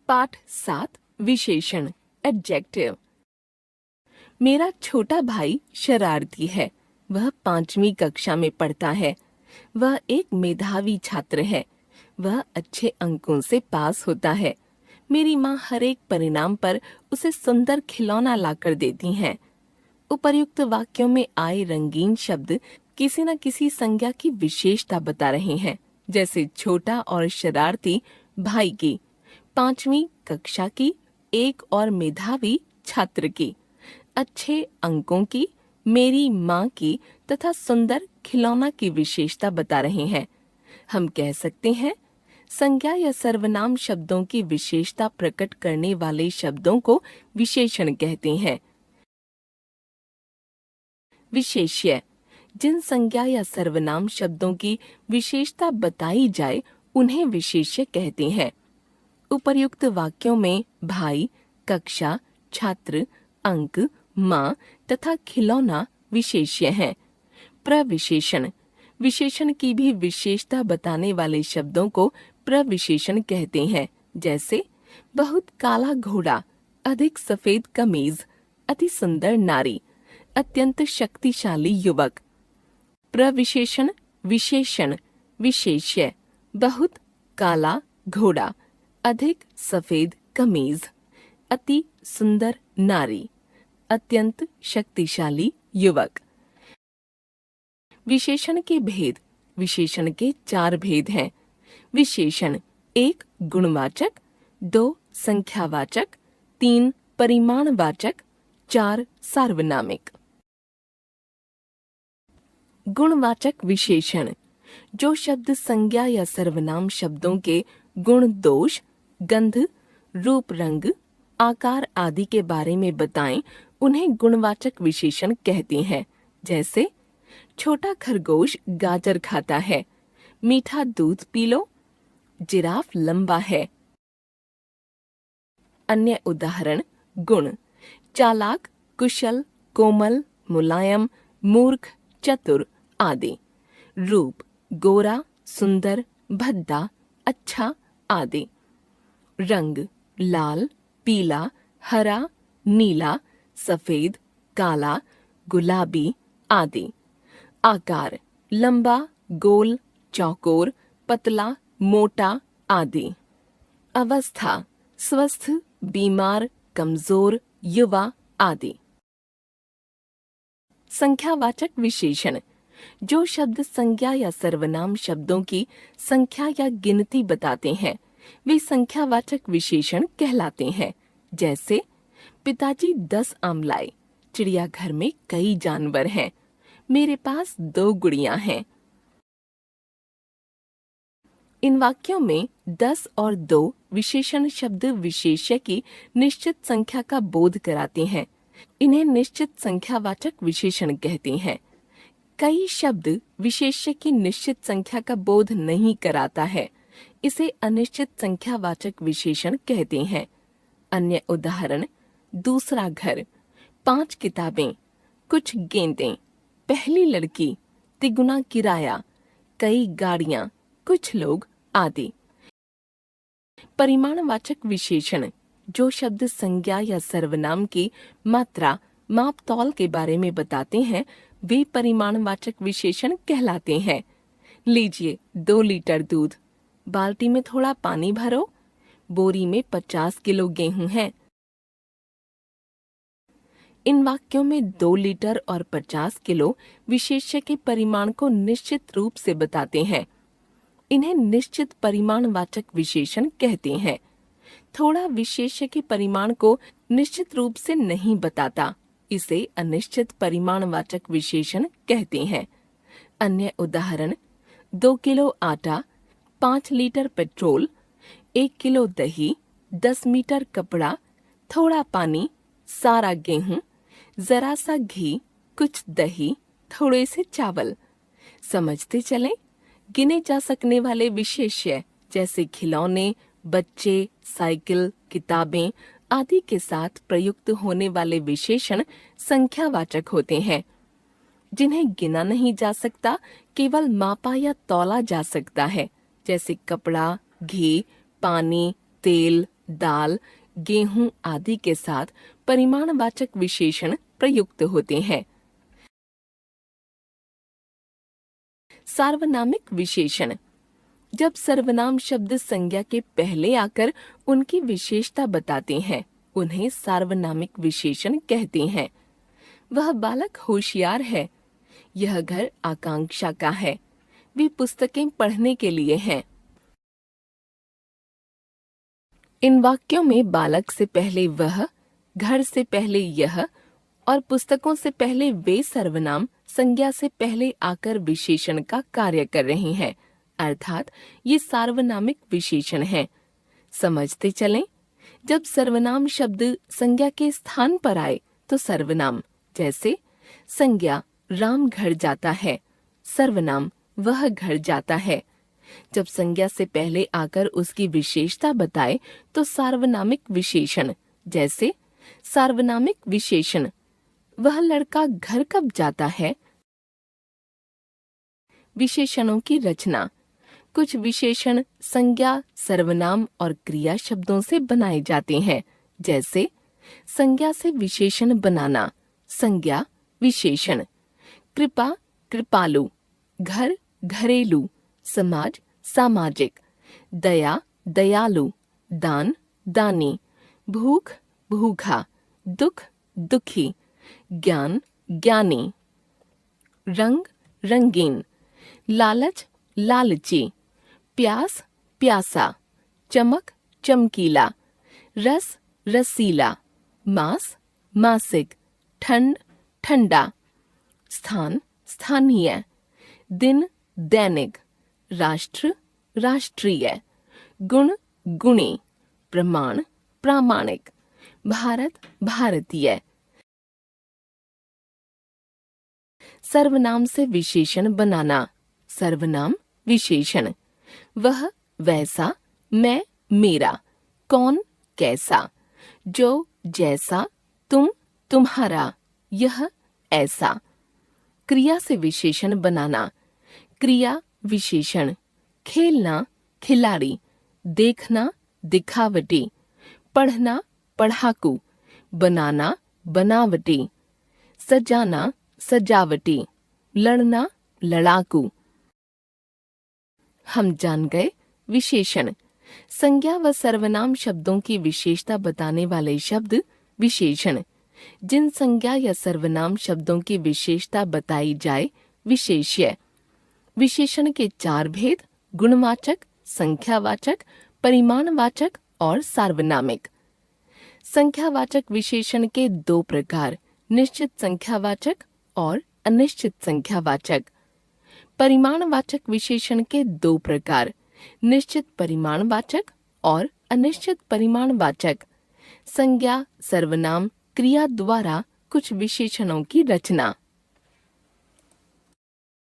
पाठ 7 विशेषण एडजेक्टिव। मेरा छोटा भाई शरारती है। वह 5वीं कक्षा में पढ़ता है। वह एक मेधावी छात्र है। वह अच्छे अंकों से पास होता है। मेरी माँ हर एक परिणाम पर उसे सुंदर खिलौना लाकर देती हैं। उपर्युक्त वाक्यों में आए रंगीन शब्द किसी न किसी संज्ञा की विशेषता बता रहे हैं, जैसे छोटा और शरारती भाई की, 5वीं कक्षा की, एक और मेधावी छात्र की, अच्छे अंकों की, मेरी माँ की तथा सुंदर खिलौना की विशेषता बता रहे हैं। हम कह सकते हैं, संज्ञा या सर्वनाम शब्दों की विशेषता प्रकट करने वाले शब्दों को विशेषण कहते हैं। विशेष्य, जिन संज्ञा या सर्वनाम शब्दों की विशेषता बताई जाए उन्हें विशेष्य कहते हैं। उपर्युक्त वाक्यों में भाई, कक्षा, छात्र, अंक, माँ तथा खिलौना विशेष्य हैं। प्रविशेषण, विशेषण की भी विशेषता बताने वाले शब्दों को प्रविशेषण कहते हैं, जैसे बहुत काला घोड़ा, अधिक सफेद कमीज, अति सुंदर नारी, अत्यंत शक्तिशाली युवक। प्रविशेषण विशेषण विशेष्य, बहुत काला घोड़ा, अधिक सफेद कमीज, अति सुंदर नारी, अत्यंत शक्तिशाली युवक। विशेषण के भेद। विशेषण के 4 भेद हैं। विशेषण 1 गुणवाचक, 2 संख्यावाचक, 3 परिमाणवाचक, 4 सार्वनामिक। गुणवाचक विशेषण, जो शब्द संज्ञा या सर्वनाम शब्दों के गुण, दोष, गंध, रूप, रंग, आकार आदि के बारे में बताएं उन्हें गुणवाचक विशेषण कहते हैं, जैसे छोटा खरगोश गाजर खाता है, मीठा दूध पी लो, जिराफ लंबा है। अन्य उदाहरण गुण, चालाक, कुशल, कोमल, मुलायम, मूर्ख, चतुर आदि। रूप, गोरा, सुंदर, भद्दा, अच्छा आदि। रंग, लाल, पीला, हरा, नीला, सफेद, काला, गुलाबी आदि। आकार, लंबा, गोल, चौकोर, पतला, मोटा आदि। अवस्था, स्वस्थ, बीमार, कमजोर, युवा आदि। संख्यावाचक विशेषण, जो शब्द संज्ञा या सर्वनाम शब्दों की संख्या या गिनती बताते हैं वे संख्यावाचक विशेषण कहलाते हैं, जैसे पिताजी 10 आम लाए, चिड़ियाघर में कई जानवर हैं, मेरे पास 2 गुड़ियां हैं। इन वाक्यों में 10 और 2 विशेषण शब्द विशेष्य की निश्चित संख्या का बोध कराते हैं। इन्हें निश्चित संख्यावाचक विशेषण कहते हैं। कई शब्द विशेष्य की निश्चित संख्या का बोध नहीं कराता है, इसे अनिश्चित संख्यावाचक विशेषण कहते हैं। अन्य उदाहरण, दूसरा घर, 5 किताबें, कुछ गेंदें, पहली लड़की, तिगुना किराया, कई गाड़ियां, कुछ लोग आदि। परिमाणवाचक विशेषण, जो शब्द संज्ञा या सर्वनाम की मात्रा, माप तौल के बारे में बताते हैं वे परिमाणवाचक विशेषण कहलाते हैं। लीजिए 2 लीटर दूध, बाल्टी में थोड़ा पानी भरो, बोरी में 50 किलो गेहूं है। इन वाक्यों में 2 लीटर और 50 किलो विशेष्य के परिमाण को निश्चित रूप से बताते हैं। इन्हें निश्चित परिमाणवाचक विशेषण कहते हैं। थोड़ा विशेष्य के परिमाण को निश्चित रूप से नहीं बताता, इसे अनिश्चित परिमाणवाचक विशेषण कहते हैं। अन्य उदाहरण, 2 किलो आटा, 5 लीटर पेट्रोल, 1 किलो दही, 10 मीटर कपड़ा, थोड़ा पानी, सारा गेहूं, जरा सा घी, कुछ दही, थोड़े से चावल। समझते चलें, गिने जा सकने वाले विशेष्य जैसे खिलौने, बच्चे, साइकिल, किताबें आदि के साथ प्रयुक्त होने वाले विशेषण संख्यावाचक होते हैं। जिन्हें गिना नहीं जा सकता, केवल मापा या तौला जा सकता है, जैसे कपड़ा, घी, पानी, तेल, दाल, गेहूं आदि के साथ परिमाणवाचक विशेषण प्रयुक्त होते हैं। सार्वनामिक विशेषण। जब सर्वनाम शब्द संज्ञा के पहले आकर उनकी विशेषता बताते हैं, उन्हें सार्वनामिक विशेषण कहते हैं। वह बालक होशियार है। यह घर आकांक्षा का है। वे पुस्तकें पढ़ने के लिए हैं। इन वाक्यों में बालक से पहले वह, घर से पहले यह और पुस्तकों से पहले वे सर्वनाम संज्ञा से पहले आकर विशेषण का कार्य कर रहे हैं, अर्थात ये सार्वनामिक विशेषण हैं। समझते चलें, जब सर्वनाम शब्द संज्ञा के स्थान पर आए तो सर्वनाम, जैसे संज्ञा राम घर जाता है, सर्वनाम वह घर जाता है। जब संज्ञा से पहले आकर उसकी विशेषता बताए तो सार्वनामिक विशेषण, जैसे सार्वनामिक विशेषण वह लड़का घर कब जाता है। विशेषणों की रचना। कुछ विशेषण संज्ञा, सर्वनाम और क्रिया शब्दों से बनाए जाते हैं, जैसे संज्ञा से विशेषण बनाना, संज्ञा विशेषण। कृपा कृपालु, घर घरेलू, समाज सामाजिक, दया दयालु, दान दानी, भूख भूखा, दुख दुखी, ज्ञान ज्ञानी। रंग रंगीन, लालच लालची, प्यास प्यासा, चमक चमकीला, रस रसीला, मास मासिक, ठंड ठंडा। स्थान स्थानीय, दिन दैनिक, राष्ट्र राष्ट्रीय, गुण गुणी, प्रमाण प्रामाणिक, भारत भारतीय। सर्वनाम से विशेषण बनाना। सर्वनाम विशेषण। वह वैसा, मैं मेरा, कौन कैसा, जो जैसा, तुम तुम्हारा, यह ऐसा। क्रिया से विशेषण बनाना। क्रिया विशेषण। खेलना खिलाड़ी, देखना दिखावटी, पढ़ना पढ़ाकू, बनाना बनावटी, सजाना सजावटी, लड़ना लड़ाकू। हम जान गए विशेषण। संज्ञा व सर्वनाम शब्दों की विशेषता बताने वाले शब्द विशेषण। जिन संज्ञा या सर्वनाम शब्दों की विशेषता बताई जाए विशेष्य। विशेषण के 4 भेद: गुणवाचक, संख्यावाचक, परिमाणवाचक और सार्वनामिक। संख्यावाचक विशेषण के 2 प्रकार: निश्चित संख्यावाचक और अनिश्चित संख्यावाचक। परिमाणवाचक विशेषण के 2 प्रकार: निश्चित परिमाणवाचक और अनिश्चित परिमाणवाचक। संज्ञा, सर्वनाम, क्रिया द्वारा कुछ विशेषणों की रचना।